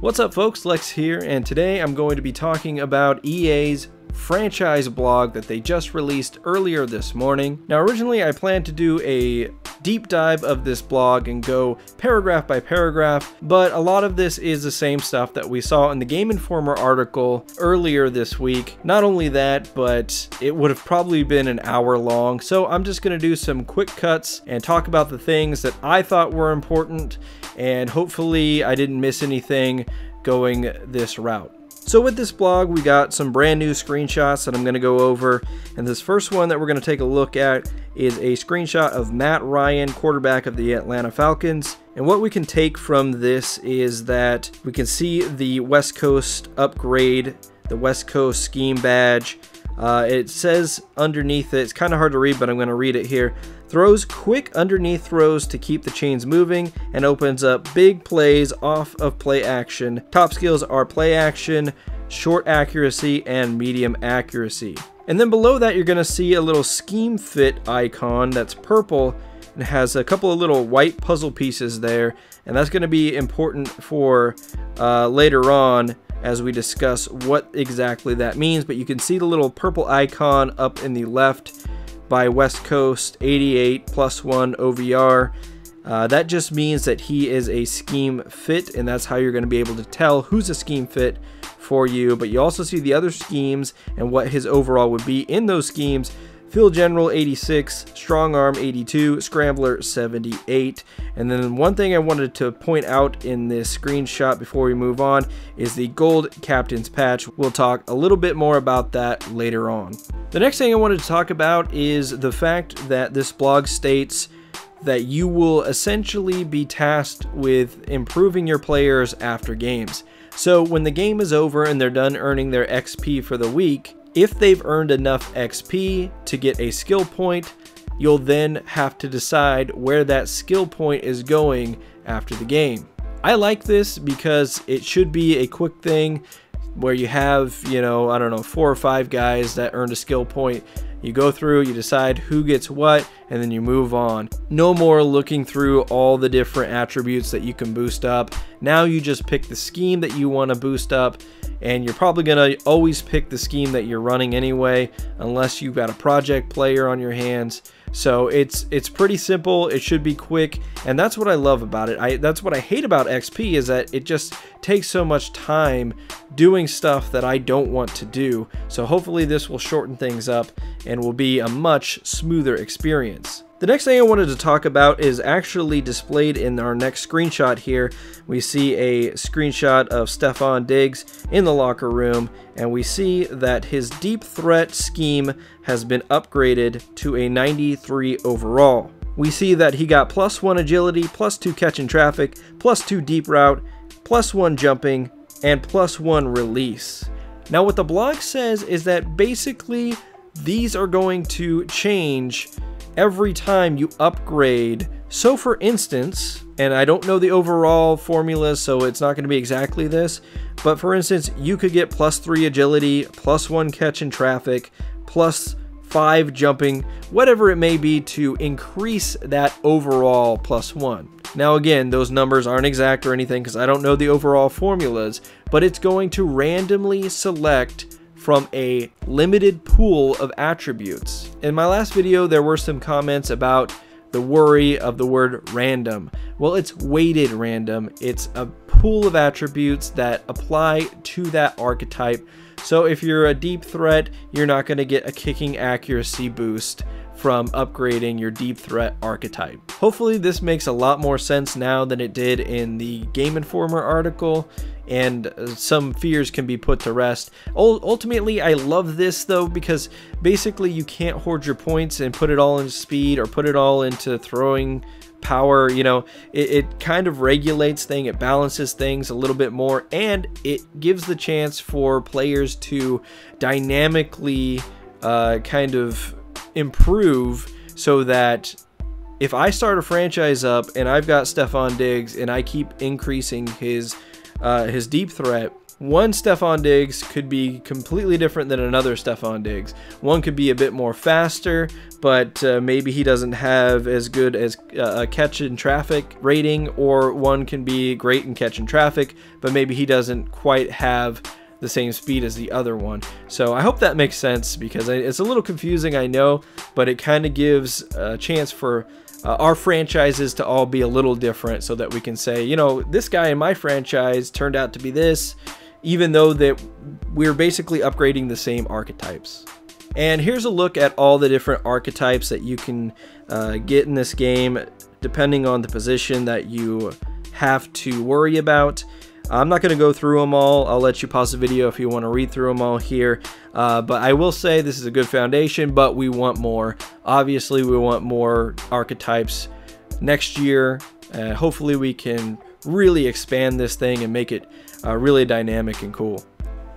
What's up folks, Lex here, and today I'm going to be talking about EA's franchise blog that they just released earlier this morning. Now originally I planned to do a deep dive of this blog and go paragraph by paragraph, but a lot of this is the same stuff that we saw in the Game Informer article earlier this week. Not only that, but it would have probably been an hour long, so I'm just going to do some quick cuts and talk about the things that I thought were important, and hopefully I didn't miss anything going this route. So with this blog, we got some brand new screenshots that I'm going to go over, and this first one that we're going to take a look at is a screenshot of Matt Ryan, quarterback of the Atlanta Falcons. And what we can take from this is that we can see the West Coast upgrade, the West Coast scheme badge. It says underneath it, it's kind of hard to read, but I'm going to read it here. Throws quick underneath throws to keep the chains moving and opens up big plays off of play action. Top skills are play action, short accuracy, and medium accuracy. And then below that, you're going to see a little scheme fit icon that's purple and has a couple of little white puzzle pieces there. And that's going to be important for later on as we discuss what exactly that means. But you can see the little purple icon up in the left by West Coast 88 +1 OVR. That just means that he is a scheme fit, and that's how you're going to be able to tell who's a scheme fit for you. But you also see the other schemes and what his overall would be in those schemes. Field General 86, Strong Arm 82, Scrambler 78. And then one thing I wanted to point out in this screenshot before we move on is the gold captain's patch. We'll talk a little bit more about that later on. The next thing I wanted to talk about is the fact that this blog states that you will essentially be tasked with improving your players after games. So when the game is over and they're done earning their XP for the week, if they've earned enough XP to get a skill point, you'll then have to decide where that skill point is going after the game. I like this because it should be a quick thing where you have, I don't know, 4 or 5 guys that earned a skill point. You go through, you decide who gets what, and then you move on. No more looking through all the different attributes that you can boost up. Now you just pick the scheme that you want to boost up, and you're probably going to always pick the scheme that you're running anyway, unless you've got a project player on your hands. So it's pretty simple, it should be quick, and that's what I love about it. That's what I hate about XP, is that it just takes so much time doing stuff that I don't want to do. So hopefully this will shorten things up and will be a much smoother experience. The next thing I wanted to talk about is actually displayed in our next screenshot here. We see a screenshot of Stefon Diggs in the locker room, and we see that his deep threat scheme has been upgraded to a 93 overall. We see that he got +1 agility, +2 catch in traffic, +2 deep route, +1 jumping, and +1 release. Now what the blog says is that basically these are going to change every time you upgrade. So for instance, and I don't know the overall formula, so it's not going to be exactly this, but for instance, you could get +3 agility, +1 catch in traffic, +5 jumping, whatever it may be, to increase that overall +1. Now again, those numbers aren't exact or anything because I don't know the overall formulas, but it's going to randomly select from a limited pool of attributes. In my last video, there were some comments about the worry of the word random. Well, it's weighted random. It's a pool of attributes that apply to that archetype. So if you're a deep threat, you're not going to get a kicking accuracy boost from upgrading your deep threat archetype. Hopefully this makes a lot more sense now than it did in the Game Informer article, and some fears can be put to rest. Ultimately, I love this though, because basically you can't hoard your points and put it all into speed or put it all into throwing power. It kind of regulates things, it balances things a little bit more, and it gives the chance for players to dynamically kind of improve, so that if I start a franchise up and I've got Stefon Diggs and I keep increasing his deep threat, one Stephon Diggs could be completely different than another Stephon Diggs. One could be a bit more faster, but maybe he doesn't have as good as a catch in traffic rating, or one can be great in catch in traffic, but maybe he doesn't quite have the same speed as the other one. So I hope that makes sense, because it's a little confusing, I know, but it kind of gives a chance for our franchises to all be a little different, so that we can say, you know, this guy in my franchise turned out to be this, even though that we're basically upgrading the same archetypes. And here's a look at all the different archetypes that you can get in this game, depending on the position that you have to worry about. I'm not going to go through them all. I'll let you pause the video if you want to read through them all here. But I will say this is a good foundation, but we want more. Obviously, we want more archetypes next year. Hopefully, we can really expand this thing and make it really dynamic and cool.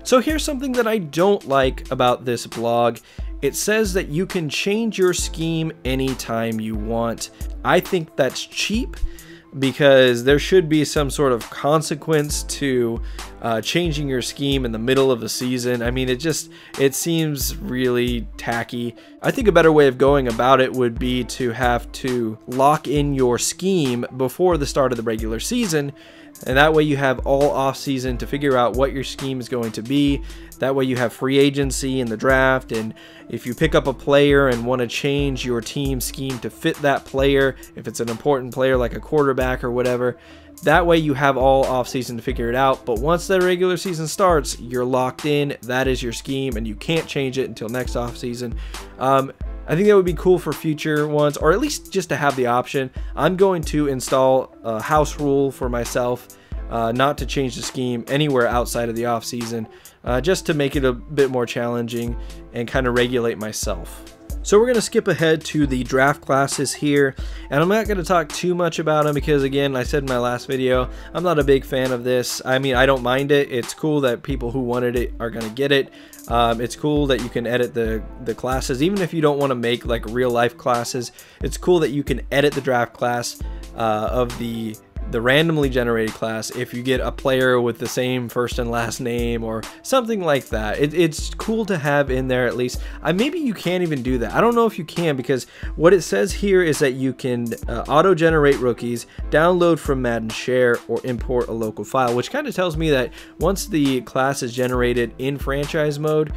So here's something that I don't like about this blog. It says that you can change your scheme anytime you want. I think that's cheap, because there should be some sort of consequence to changing your scheme in the middle of the season. I mean, it seems really tacky. I think a better way of going about it would be to have to lock in your scheme before the start of the regular season, and that way you have all off season to figure out what your scheme is going to be. That way you have free agency in the draft, and if you pick up a player and want to change your team scheme to fit that player, if it's an important player like a quarterback or whatever, that way you have all off season to figure it out. But once the regular season starts, you're locked in. That is your scheme, and you can't change it until next off season. I think that would be cool for future ones, or at least just to have the option. I'm going to install a house rule for myself, not to change the scheme anywhere outside of the off season, just to make it a bit more challenging and kind of regulate myself. So we're going to skip ahead to the draft classes here, and I'm not going to talk too much about them because, again, I said in my last video, I'm not a big fan of this. I mean, I don't mind it. It's cool that people who wanted it are going to get it. It's cool that you can edit the classes, even if you don't want to make like real life classes. It's cool that you can edit the draft class of the randomly generated class if you get a player with the same first and last name or something like that. It's cool to have in there at least. Maybe you can't even do that. I don't know if you can, because what it says here is that you can auto-generate rookies, download from Madden Share, or import a local file, which kind of tells me that once the class is generated in franchise mode,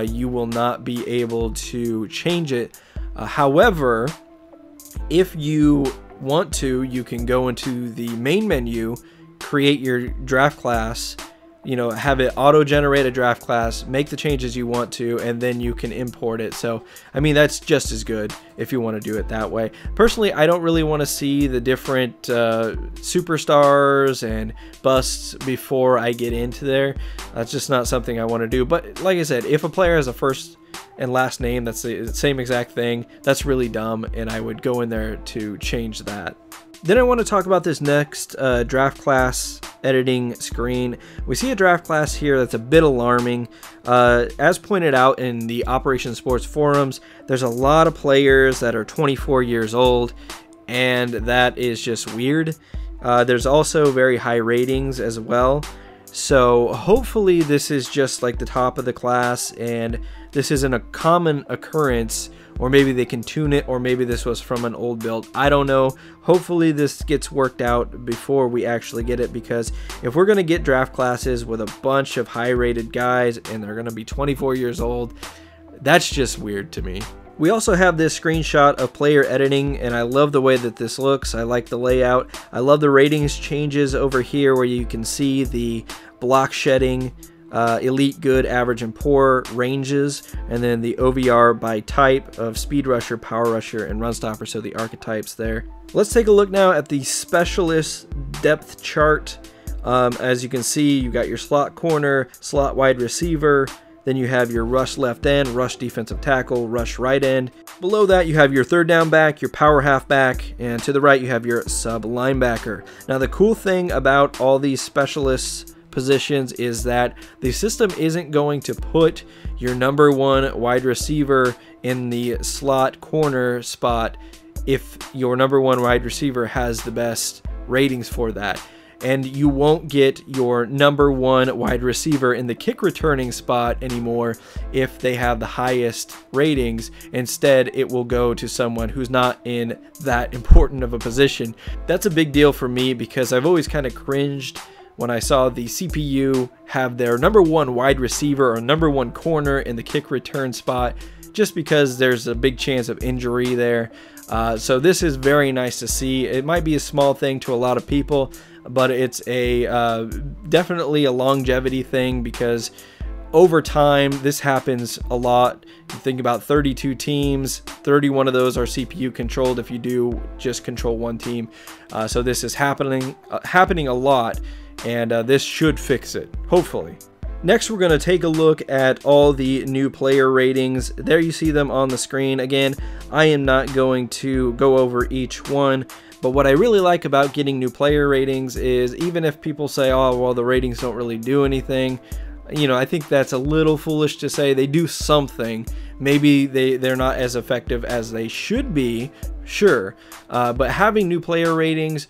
you will not be able to change it. However, if you want to, you can go into the main menu, create your draft class, you know, have it auto-generate a draft class, make the changes you want to, and then you can import it. So, I mean, that's just as good if you want to do it that way. Personally, I don't really want to see the different superstars and busts before I get into there. That's just not something I want to do. But like I said, if a player has a first and last name that's the same exact thing, that's really dumb, and I would go in there to change that. Then I want to talk about this next draft class editing screen. We see a draft class here that's a bit alarming. As pointed out in the Operation Sports forums, there's a lot of players that are 24 years old, and that is just weird. There's also very high ratings as well. So hopefully this is just like the top of the class, and this isn't a common occurrence, or maybe they can tune it, or maybe this was from an old build. I don't know. Hopefully this gets worked out before we actually get it, because if we're going to get draft classes with a bunch of high rated guys and they're going to be 24 years old, that's just weird to me. We also have this screenshot of player editing, and I love the way that this looks. I like the layout. I love the ratings changes over here where you can see the block shedding, elite, good, average, and poor ranges, and then the OVR by type of speed rusher, power rusher, and run stopper, so the archetypes there. Let's take a look now at the specialist depth chart. As you can see, you got your slot corner, slot wide receiver, then you have your rush left end, rush defensive tackle, rush right end. Below that, you have your third down back, your power halfback, and to the right, you have your sub linebacker. Now, the cool thing about all these specialists positions is that the system isn't going to put your number one wide receiver in the slot corner spot if your number one wide receiver has the best ratings for that. and you won't get your #1 wide receiver in the kick returning spot anymore if they have the highest ratings. Instead, it will go to someone who's not in that important of a position. That's a big deal for me because I've always kind of cringed when I saw the CPU have their #1 wide receiver or #1 corner in the kick return spot, just because there's a big chance of injury there. So this is very nice to see. It might be a small thing to a lot of people, but it's a definitely a longevity thing, because over time this happens a lot. You think about 32 teams, 31 of those are CPU controlled if you do just control one team. So this is happening a lot, and this should fix it, hopefully. Next, we're going to take a look at all the new player ratings. There you see them on the screen. Again, I am not going to go over each one, but what I really like about getting new player ratings is, even if people say, oh, well, the ratings don't really do anything, you know, I think that's a little foolish to say. They do something. Maybe they're not as effective as they should be, sure, but having new player ratings,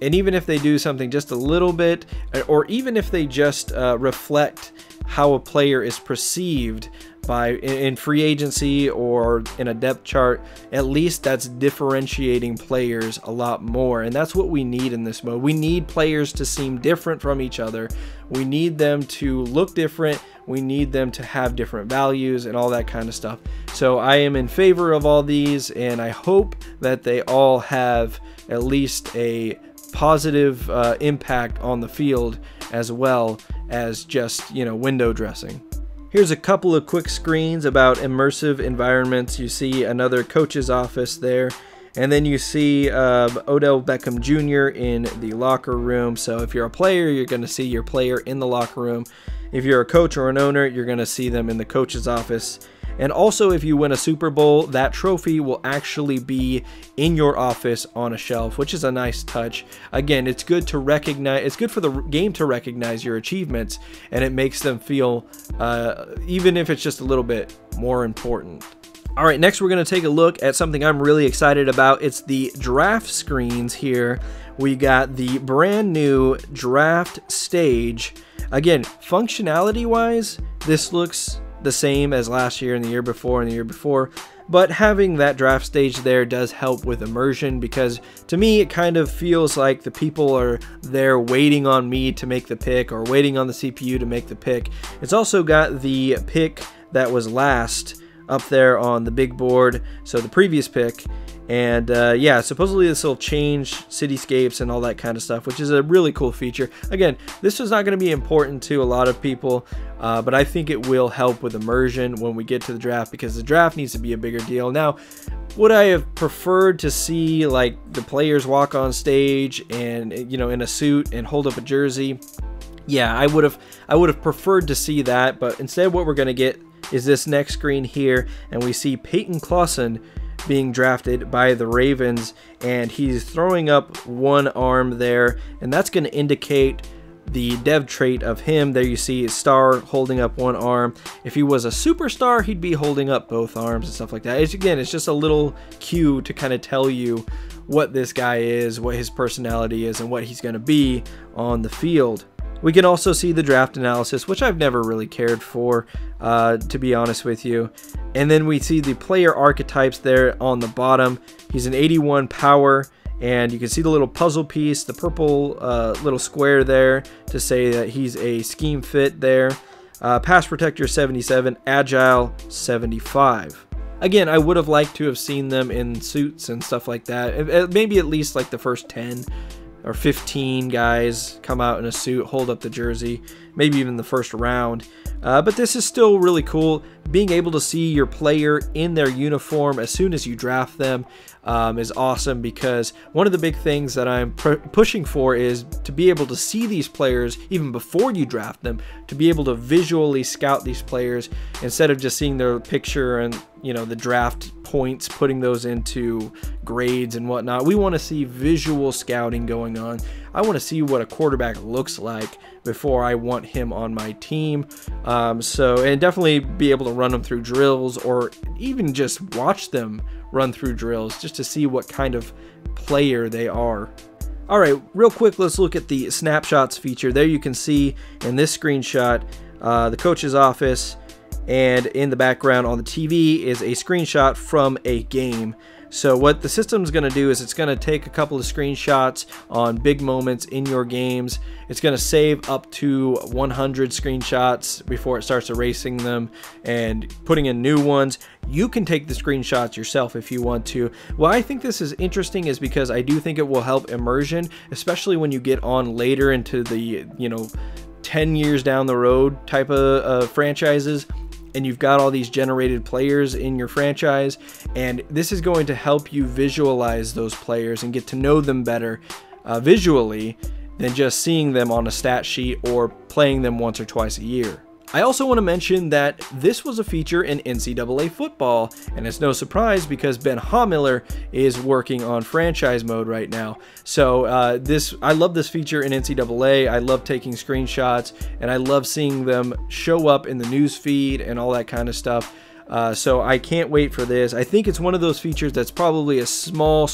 and even if they do something just a little bit, or even if they just reflect how a player is perceived in free agency or in a depth chart, at least that's differentiating players a lot more. And that's what we need in this mode. We need players to seem different from each other. We need them to look different. We need them to have different values and all that kind of stuff. So I am in favor of all these, and I hope that they all have at least a positive impact on the field, as well as just, you know, window dressing. Here's a couple of quick screens about immersive environments. You see another coach's office there, and then you see Odell Beckham Jr. in the locker room. So if you're a player, you're going to see your player in the locker room. If you're a coach or an owner, you're going to see them in the coach's office. And also, if you win a Super Bowl, that trophy will actually be in your office on a shelf, which is a nice touch. Again, it's good to recognize, it's good for the game to recognize your achievements, and it makes them feel, even if it's just a little bit, more important. All right, next we're going to take a look at something I'm really excited about. It's the draft screens here. We got the brand new draft stage. Again, functionality-wise, this looks the same as last year and the year before and the year before, but having that draft stage there does help with immersion, because to me it kind of feels like the people are there waiting on me to make the pick, or waiting on the CPU to make the pick. It's also got the pick that was last up there on the big board, so the previous pick. And yeah, supposedly this will change cityscapes and all that kind of stuff, which is a really cool feature. Again, this is not going to be important to a lot of people, but I think it will help with immersion when we get to the draft, because the draft needs to be a bigger deal. Now, would I have preferred to see like the players walk on stage and, you know, in a suit and hold up a jersey? Yeah, I would have preferred to see that, but instead what we're going to get is this next screen here, and we see Peyton Clausen being drafted by the Ravens, and he's throwing up one arm there, and that's going to indicate the dev trait of him. There you see a star holding up one arm. If he was a superstar, he'd be holding up both arms and stuff like that. Again, it's just a little cue to kind of tell you what this guy is, what his personality is, and what he's going to be on the field. We can also see the draft analysis, which I've never really cared for, to be honest with you. And then we see the player archetypes there on the bottom. He's an 81 power, and you can see the little puzzle piece, the purple little square there to say that he's a scheme fit there. Pass protector 77, agile 75. Again, I would have liked to have seen them in suits and stuff like that. Maybe at least like the first 10 or 15 guys come out in a suit, hold up the jersey, maybe even the first round. But this is still really cool. Being able to see your player in their uniform as soon as you draft them is awesome, because one of the big things that I'm pushing for is to be able to see these players even before you draft them, to be able to visually scout these players instead of just seeing their picture and, you know, the draft points, putting those into grades and whatnot. We want to see visual scouting going on. I want to see what a quarterback looks like before I want him on my team. And definitely be able to run them through drills, or even just watch them run through drills just to see what kind of player they are. Alright, real quick, let's look at the Snapshots feature. There you can see in this screenshot the coach's office, and in the background on the TV is a screenshot from a game. So what the system's going to do is it's going to take a couple of screenshots on big moments in your games. It's going to save up to 100 screenshots before it starts erasing them and putting in new ones. You can take the screenshots yourself if you want to. Why I think this is interesting is because I do think it will help immersion, especially when you get on later into the, 10 years down the road type of franchises, and you've got all these generated players in your franchise, and this is going to help you visualize those players and get to know them better visually than just seeing them on a stat sheet or playing them once or twice a year. I also want to mention that this was a feature in NCAA football, and it's no surprise because Ben Homiller is working on franchise mode right now. So I love this feature in NCAA. I love taking screenshots, and I love seeing them show up in the news feed and all that kind of stuff. So I can't wait for this. I think it's one of those features that's probably a small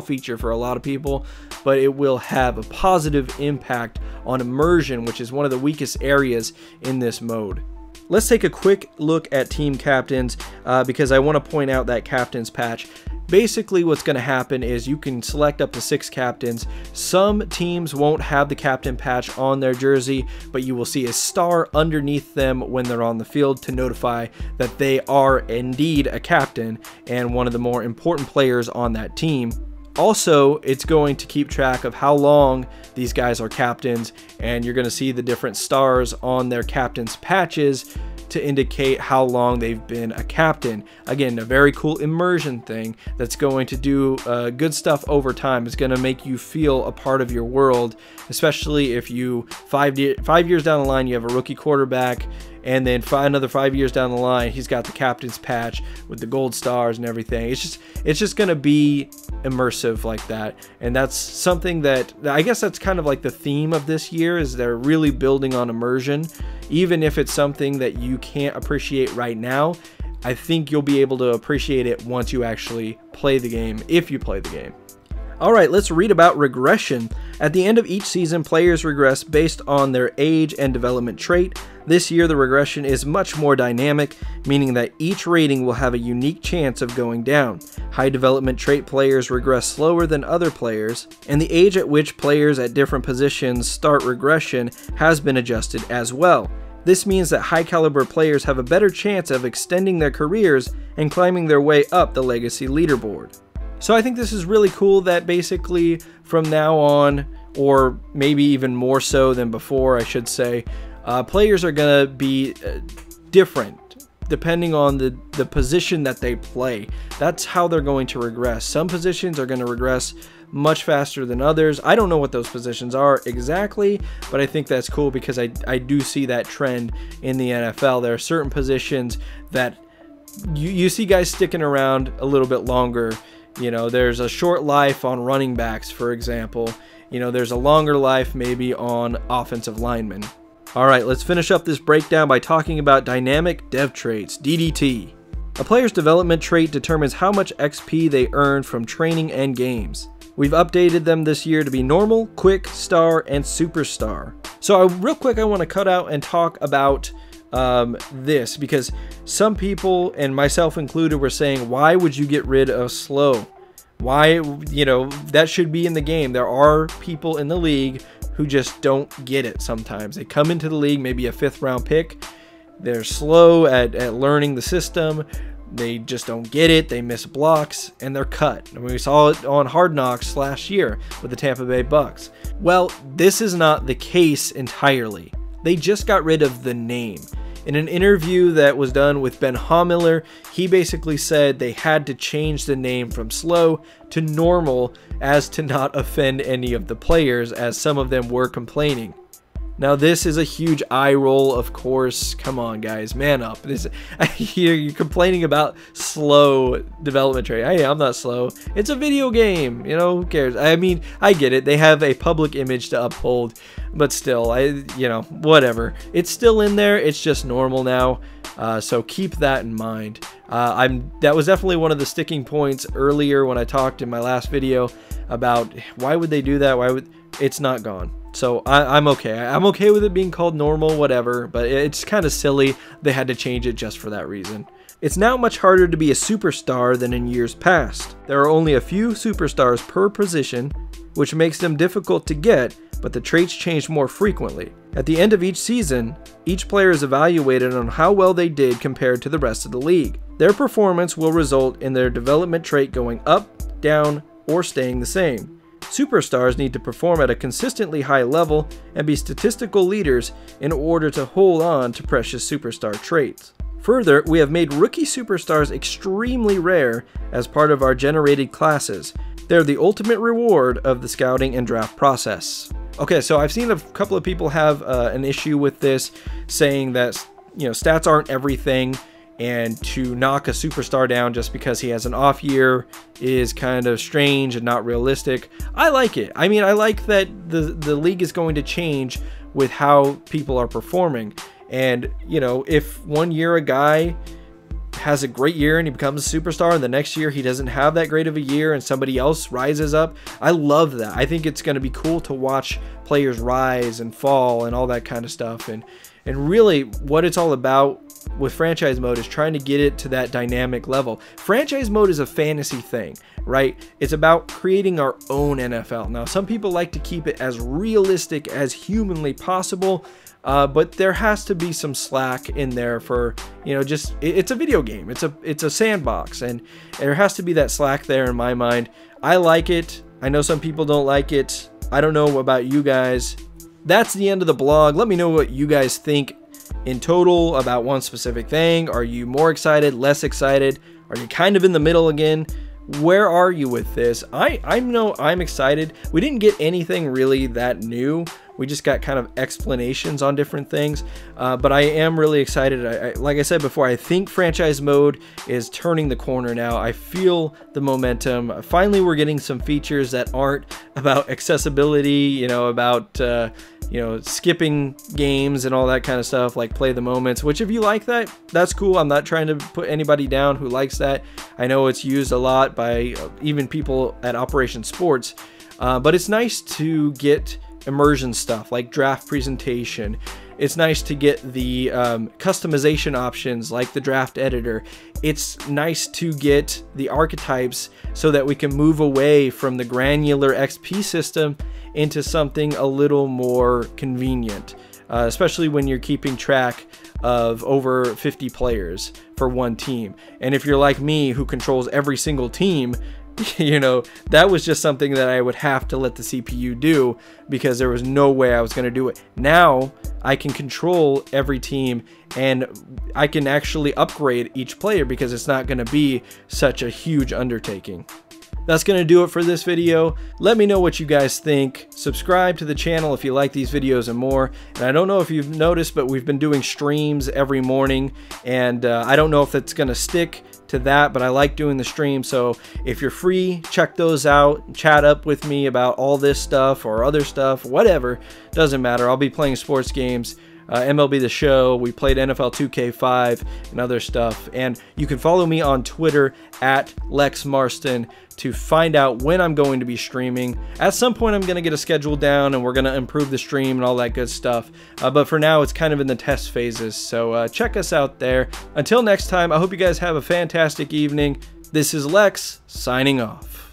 feature for a lot of people, but it will have a positive impact on immersion, which is one of the weakest areas in this mode. Let's take a quick look at team captains because I want to point out that captains patch. Basically what's going to happen is you can select up to 6 captains. Some teams won't have the captain patch on their jersey, but you will see a star underneath them when they're on the field to notify that they are indeed a captain and one of the more important players on that team. Also, it's going to keep track of how long these guys are captains, and you're going to see the different stars on their captain's patches to indicate how long they've been a captain. Again, a very cool immersion thing that's going to do good stuff over time. It's going to make you feel a part of your world, especially if you 5 years down the line you have a rookie quarterback, and then another 5 years down the line he's got the captain's patch with the gold stars and everything. It's just going to be immersive like that, and that's something that I guess that's kind of like the theme of this year, is they're really building on immersion. Even if it's something that you can't appreciate right now, I think you'll be able to appreciate it once you actually play the game, if you play the game. Alright, let's read about regression. At the end of each season, players regress based on their age and development trait. This year, the regression is much more dynamic, meaning that each rating will have a unique chance of going down. High development trait players regress slower than other players, and the age at which players at different positions start regression has been adjusted as well. This means that high caliber players have a better chance of extending their careers and climbing their way up the legacy leaderboard. So I think this is really cool that basically from now on, or maybe even more so than before I should say, players are going to be different depending on the position that they play. That's how they're going to regress. Some positions are going to regress much faster than others. I don't know what those positions are exactly, but I think that's cool because I do see that trend in the NFL. There are certain positions that you see guys sticking around a little bit longer. You know, there's a short life on running backs, for example. You know, there's a longer life maybe on offensive linemen. Alright, let's finish up this breakdown by talking about dynamic dev traits, DDT. A player's development trait determines how much XP they earn from training and games. We've updated them this year to be normal, quick, star, and superstar. So real quick, I want to cut out and talk about this, because some people, and myself included, were saying, why would you get rid of slow? Why, you know, that should be in the game. There are people in the league who just don't get it sometimes. They come into the league, maybe a 5th round pick, they're slow at learning the system, they just don't get it, they miss blocks, and they're cut. And we saw it on Hard Knocks last year with the Tampa Bay Bucks. Well, this is not the case entirely. They just got rid of the name. In an interview that was done with Ben Homiller, he basically said they had to change the name from slow to normal as to not offend any of the players, as some of them were complaining. Now this is a huge eye roll, of course. Come on guys, man up. I hear you complaining about slow development trait. Hey, I'm not slow. It's a video game, you know, who cares? I mean, I get it. They have a public image to uphold, but still, you know, whatever. It's still in there. It's just normal now. So keep that in mind. That was definitely one of the sticking points earlier when I talked in my last video. about why would they do that, it's not gone. So I'm okay. I'm okay with it being called normal, whatever, but it's kind of silly they had to change it just for that reason. It's now much harder to be a superstar than in years past. There are only a few superstars per position, which makes them difficult to get, but the traits change more frequently. At the end of each season, each player is evaluated on how well they did compared to the rest of the league. Their performance will result in their development trait going up, down, or staying the same. Superstars need to perform at a consistently high level and be statistical leaders in order to hold on to precious superstar traits. Further, we have made rookie superstars extremely rare as part of our generated classes. They're the ultimate reward of the scouting and draft process. Okay, so I've seen a couple of people have an issue with this, saying that, you know, stats aren't everything, and to knock a superstar down just because he has an off year is kind of strange and not realistic. I like it. I mean, I like that the league is going to change with how people are performing. And, you know, if one year a guy has a great year and he becomes a superstar, and the next year he doesn't have that great of a year and somebody else rises up, I love that. I think it's going to be cool to watch players rise and fall and all that kind of stuff. And really what it's all about with franchise mode is trying to get it to that dynamic level. Franchise mode is a fantasy thing, right? It's about creating our own NFL. Now, some people like to keep it as realistic as humanly possible, but there has to be some slack in there for, you know, just, it's a video game. It's a sandbox, and there has to be that slack there in my mind. I like it. I know some people don't like it. I don't know about you guys. That's the end of the blog. Let me know what you guys think in total about one specific thing. Are you more excited, less excited? Are you kind of in the middle again? Where are you with this? I know I'm excited. We didn't get anything really that new. We just got kind of explanations on different things, but I am really excited. Like I said before, I think franchise mode is turning the corner now. I feel the momentum. Finally, we're getting some features that aren't about accessibility, you know, about you know, skipping games and all that kind of stuff, like play the moments, which if you like that, that's cool. I'm not trying to put anybody down who likes that. I know it's used a lot by even people at Operation Sports, but it's nice to get immersion stuff like draft presentation. It's nice to get the customization options like the draft editor. It's nice to get the archetypes so that we can move away from the granular XP system into something a little more convenient, especially when you're keeping track of over 50 players for one team. And if you're like me, who controls every single team, you know, that was just something that I would have to let the CPU do because there was no way I was going to do it. Now I can control every team, and I can actually upgrade each player because it's not going to be such a huge undertaking. That's going to do it for this video. Let me know what you guys think. Subscribe to the channel if you like these videos and more. And I don't know if you've noticed, but we've been doing streams every morning, and I don't know if it's going to stick to that, but I like doing the stream. So if you're free, check those out, chat up with me about all this stuff or other stuff, whatever, doesn't matter. I'll be playing sports games, MLB The Show, we played NFL 2K5 and other stuff. And you can follow me on Twitter at Lex Marston to find out when I'm going to be streaming. At some point I'm going to get a schedule down and we're going to improve the stream and all that good stuff. But for now it's kind of in the test phases. So check us out there. Until next time, I hope you guys have a fantastic evening. This is Lex signing off.